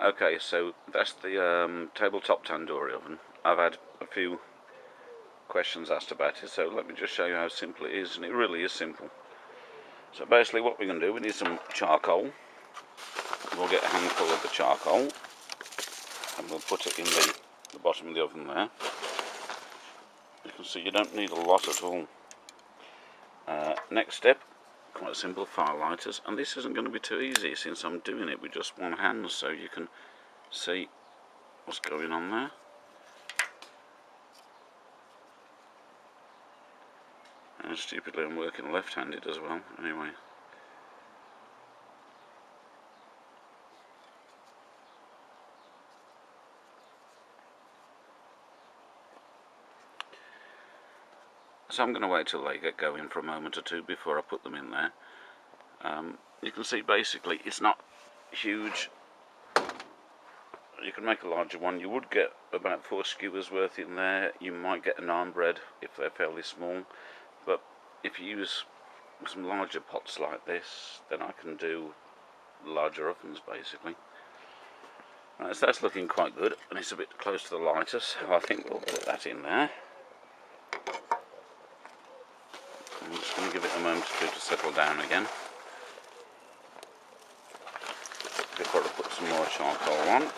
Okay, so that's the tabletop tandoori oven. I've had a few questions asked about it, so let me just show you how simple it is, and it really is simple. So basically what we're going to do, we need some charcoal. We'll get a handful of the charcoal and we'll put it in the bottom of the oven there. You can see you don't need a lot at all. Next step, quite simple, fire lighters, and this isn't going to be too easy since I'm doing it with just one hand, so you can see what's going on there. And stupidly I'm working left-handed as well, anyway. So I'm going to wait till they get going for a moment or two before I put them in there. You can see basically it's not huge. You can make a larger one. You would get about 4 skewers worth in there. You might get a naan bread if they're fairly small, but if you use some larger pots like this, then I can do larger ovens basically. Right, so that's looking quite good, and it's a bit close to the lighter, so I think we'll put that in there. I'm just going to give it a moment or two to settle down again before I put some more charcoal on.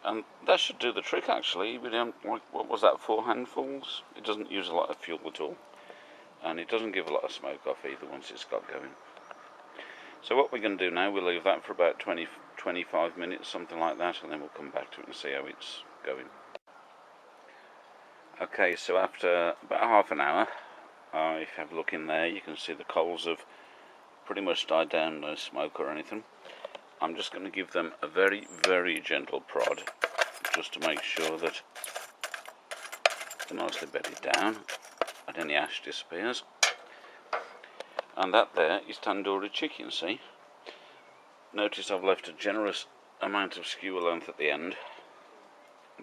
And that should do the trick actually. We don't, what was that, 4 handfuls? It doesn't use a lot of fuel at all, and it doesn't give a lot of smoke off either once it's got going. So what we're going to do now, we'll leave that for about 20-25 minutes, something like that, and then we'll come back to it and see how it's going. Okay, so after about half an hour, if you have a look in there, you can see the coals have pretty much died down, no smoke or anything. I'm just going to give them a very, very gentle prod, just to make sure that they're nicely bedded down and any ash disappears. And that there is tandoori chicken, see? Notice I've left a generous amount of skewer length at the end.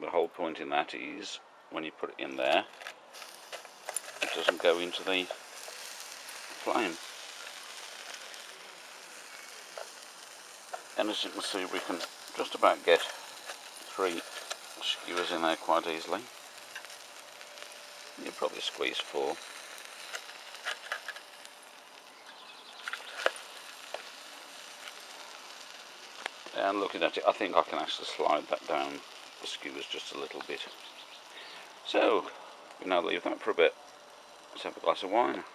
The whole point in that is, when you put it in there, it doesn't go into the flame. And as you can see, we can just about get 3 skewers in there quite easily. You'll probably squeeze 4. And looking at it, I think I can actually slide that down the skewers just a little bit. So, we now leave that for a bit. Let's have a glass of wine.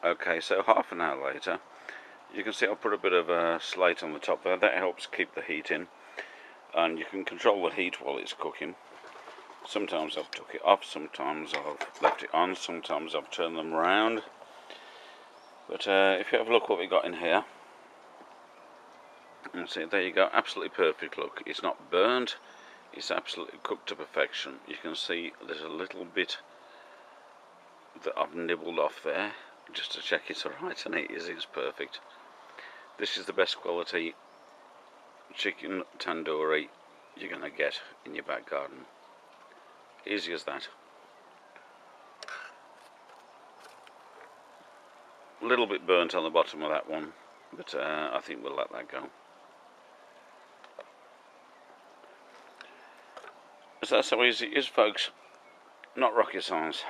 Okay, so half an hour later, you can see I'll put a bit of a slate on the top there. That helps keep the heat in, and you can control the heat while it's cooking. Sometimes I've took it off, sometimes I've left it on, sometimes I've turned them around. But if you have a look what we got in here, and see, there you go, absolutely perfect look. It's not burnt, it's absolutely cooked to perfection. You can see there's a little bit that I've nibbled off there, just to check it's alright, and it is, it's perfect. This is the best quality chicken tandoori you're going to get in your back garden. Easy as that. A little bit burnt on the bottom of that one, but I think we'll let that go. So that's how easy it is, folks. Not rocket science.